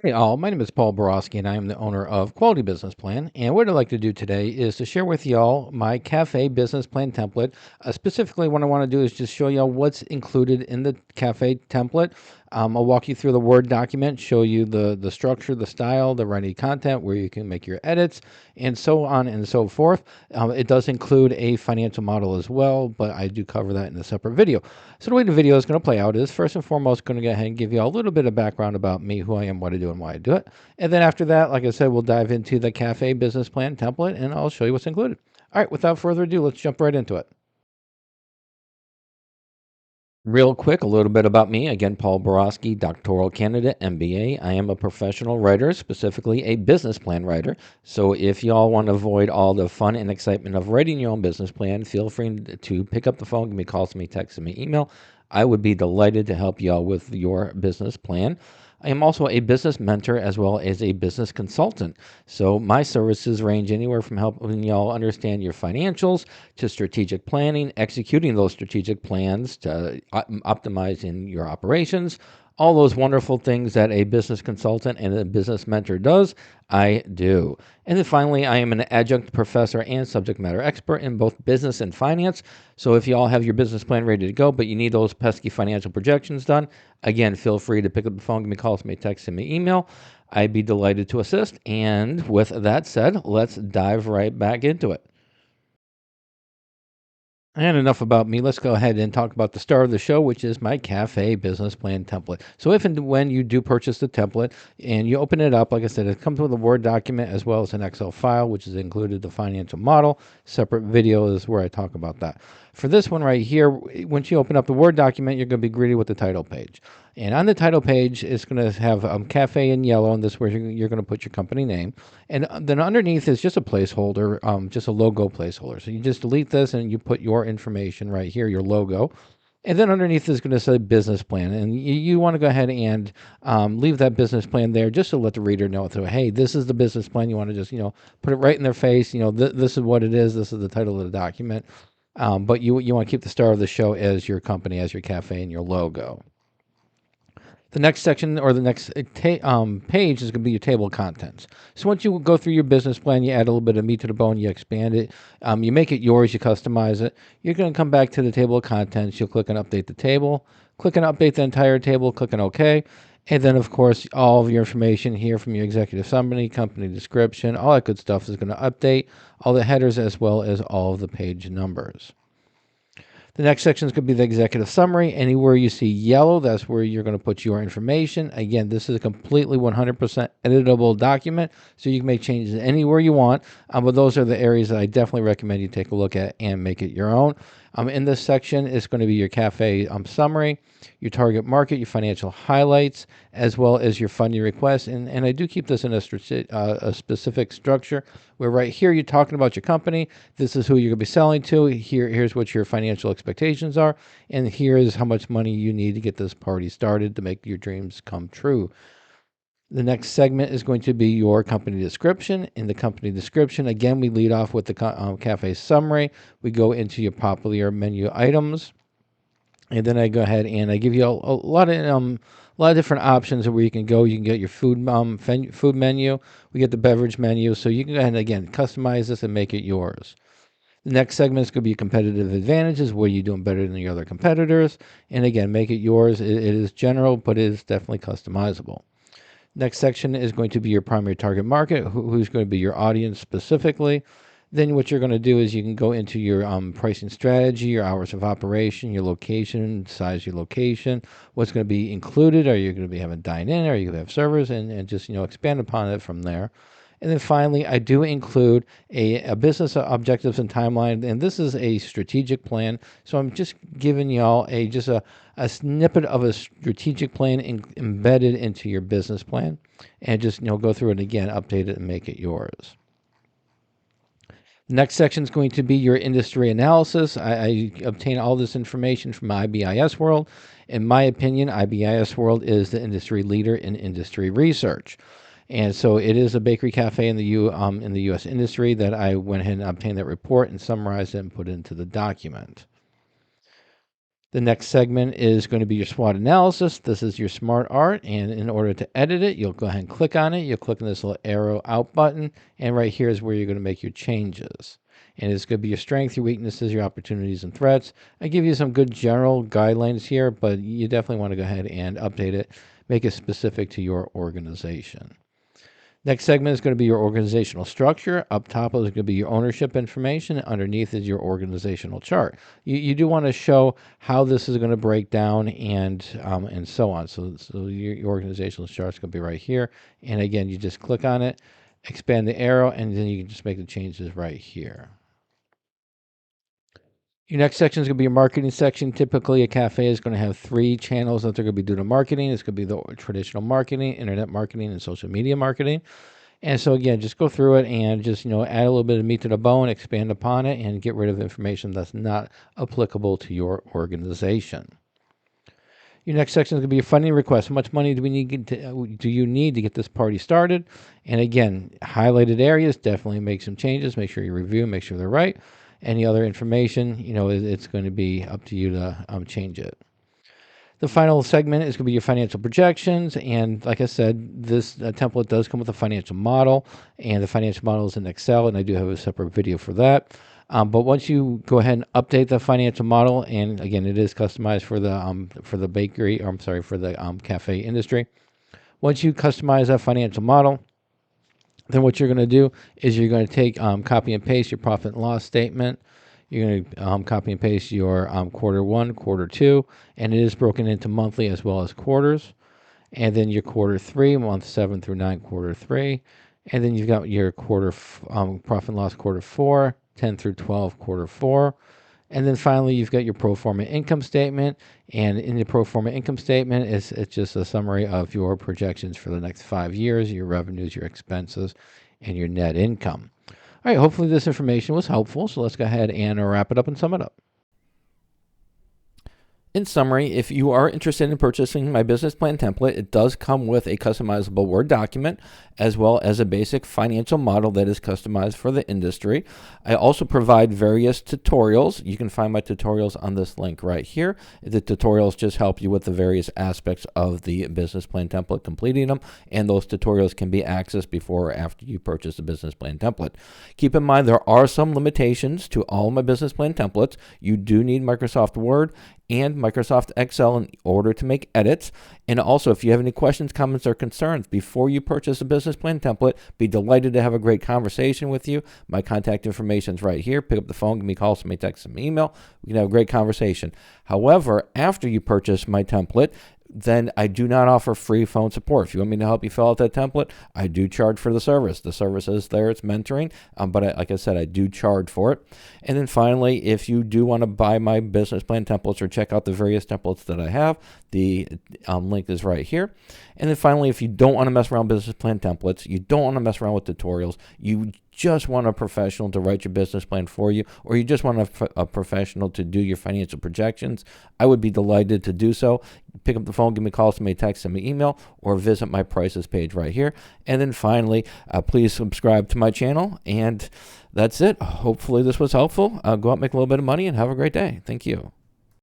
Hey all, my name is Paul Borosky and I am the owner of Quality Business Plan. And what I'd like to do today is to share with y'all my cafe business plan template. Specifically, what I want to do is just show y'all what's included in the cafe template. I'll walk you through the Word document, show you the structure, the style, the ready content, where you can make your edits, and so on and so forth. It does include a financial model as well, but I do cover that in a separate video. So the way the video is going to play out is first and foremost going to go ahead and give you a little bit of background about me, who I am, what I do, and why I do it. And then after that, like I said, we'll dive into the cafe business plan template and I'll show you what's included. All right, without further ado, let's jump right into it. Real quick, a little bit about me. Again, Paul Borosky, doctoral candidate, MBA. I am a professional writer, specifically a business plan writer. So if y'all want to avoid all the fun and excitement of writing your own business plan, feel free to pick up the phone, give me a call, send me, text me, email. I would be delighted to help y'all with your business plan. I am also a business mentor as well as a business consultant. So my services range anywhere from helping y'all understand your financials to strategic planning, executing those strategic plans to optimizing your operations, all those wonderful things that a business consultant and a business mentor does, I do. And then finally, I am an adjunct professor and subject matter expert in both business and finance. So if you all have your business plan ready to go, but you need those pesky financial projections done, again, feel free to pick up the phone, give me a call, send me a text, send me an email. I'd be delighted to assist. And with that said, let's dive right back into it. And enough about me. Let's go ahead and talk about the star of the show, which is my cafe business plan template. So, if and when you do purchase the template and you open it up, like I said, it comes with a Word document as well as an Excel file, which is included the financial model. Separate video is where I talk about that. For this one right here, once you open up the Word document, you're going to be greeted with the title page. And on the title page, it's going to have cafe in yellow, and this is where you're going to put your company name. And then underneath is just a placeholder, just a logo placeholder. So you just delete this and you put your information right here, your logo. And then underneath is going to say business plan. And you want to go ahead and leave that business plan there just to let the reader know, so, hey, this is the business plan. You want to just, put it right in their face. This is what it is. This is the title of the document. But you want to keep the star of the show as your company, as your cafe, and your logo. The next section or the next page is going to be your table of contents. So once you go through your business plan, you add a little bit of meat to the bone, you expand it, you make it yours, you customize it. You're going to come back to the table of contents. You'll click on update the table, click on update the entire table, click on OK. And then, of course, all of your information here from your executive summary, company description, all that good stuff is going to update, all the headers as well as all of the page numbers. The next section is going to be the executive summary. Anywhere you see yellow, that's where you're going to put your information. Again, this is a completely 100% editable document, so you can make changes anywhere you want. But those are the areas that I definitely recommend you take a look at and make it your own. In this section, it's going to be your cafe summary, your target market, your financial highlights, as well as your funding requests. And I do keep this in a specific structure where right here you're talking about your company. This is who you're going to be selling to. Here's what your financial expectations are. And here's how much money you need to get this party started to make your dreams come true. The next segment is going to be your company description. In the company description, again, we lead off with the cafe summary. We go into your popular menu items. And then I go ahead and I give you a lot of different options where you can go. You can get your food menu. We get the beverage menu, so you can go ahead and again customize this and make it yours. The next segment is going to be competitive advantages. What are you doing better than your other competitors? And again, make it yours. It is general, but it is definitely customizable. Next section is going to be your primary target market, who's going to be your audience specifically. Then what you're going to do is you can go into your pricing strategy, your hours of operation, your location, size of your location, what's going to be included. Are you going to be having dine-in? Are you going to have servers? And just, expand upon it from there. And then finally, I do include a business objectives and timeline, and this is a strategic plan. So I'm just giving y'all just a snippet of a strategic plan embedded into your business plan, and just go through it again, update it, and make it yours. The next section is going to be your industry analysis. I obtain all this information from IBIS World. In my opinion, IBIS World is the industry leader in industry research. And so it is a bakery cafe in the U.S. industry that I went ahead and obtained that report and summarized it and put it into the document. The next segment is going to be your SWOT analysis. This is your smart art, and in order to edit it, you'll go ahead and click on it. You'll click on this little arrow out button, and right here is where you're going to make your changes. And it's going to be your strengths, your weaknesses, your opportunities, and threats. I give you some good general guidelines here, but you definitely want to go ahead and update it, make it specific to your organization. Next segment is going to be your organizational structure. Up top is going to be your ownership information. Underneath is your organizational chart. You do want to show how this is going to break down and so on. So your organizational chart is going to be right here. And again, you just click on it, expand the arrow, and then you can just make the changes right here. Your next section is going to be your marketing section. Typically, a cafe is going to have 3 channels that they're going to be doing marketing. It's going to be the traditional marketing, internet marketing, and social media marketing. And so again, just go through it and just, add a little bit of meat to the bone, expand upon it, and get rid of information that's not applicable to your organization. Your next section is going to be your funding request. How much money do you need to get this party started? And again, highlighted areas, definitely make some changes. Make sure you review, make sure they're right. Any other information, it's going to be up to you to change it. The final segment is going to be your financial projections. And like I said, this template does come with a financial model, and the financial model is in Excel, and I do have a separate video for that. But once you go ahead and update the financial model, and again, it is customized for the bakery, or I'm sorry, for the cafe industry. Once you customize that financial model, then what you're going to do is you're going to take, copy and paste your profit and loss statement. You're going to copy and paste your quarter 1, quarter 2, and it is broken into monthly as well as quarters. And then your quarter 3, month 7 through 9, quarter 3. And then you've got your profit and loss quarter 4, 10 through 12, quarter 4. And then finally, you've got your pro forma income statement. And in the pro forma income statement, it's just a summary of your projections for the next 5 years, your revenues, your expenses, and your net income. All right, hopefully this information was helpful. So let's go ahead and wrap it up and sum it up. In summary, if you are interested in purchasing my business plan template, it does come with a customizable Word document as well as a basic financial model that is customized for the industry. I also provide various tutorials. You can find my tutorials on this link right here. The tutorials just help you with the various aspects of the business plan template, completing them, and those tutorials can be accessed before or after you purchase the business plan template. Keep in mind there are some limitations to all my business plan templates. You do need Microsoft Word and Microsoft Excel in order to make edits. And also, if you have any questions, comments, or concerns before you purchase a business plan template, be delighted to have a great conversation with you. My contact information is right here. Pick up the phone, give me a call, send me a text, send me an email. We can have a great conversation. However, after you purchase my template, then I do not offer free phone support. If you want me to help you fill out that template, I do charge for the service. The service is there, it's mentoring, but like I said, I do charge for it. And then finally, if you do want to buy my business plan templates or check out the various templates that I have, the link is right here. And then finally, if you don't want to mess around with business plan templates, you don't want to mess around with tutorials, you just want a professional to write your business plan for you, or you just want a professional to do your financial projections, I would be delighted to do so. Pick up the phone, give me a call, send me a text, send me an email, or visit my prices page right here. And then finally, please subscribe to my channel. And that's it. Hopefully this was helpful. Go out, make a little bit of money, and have a great day. Thank you.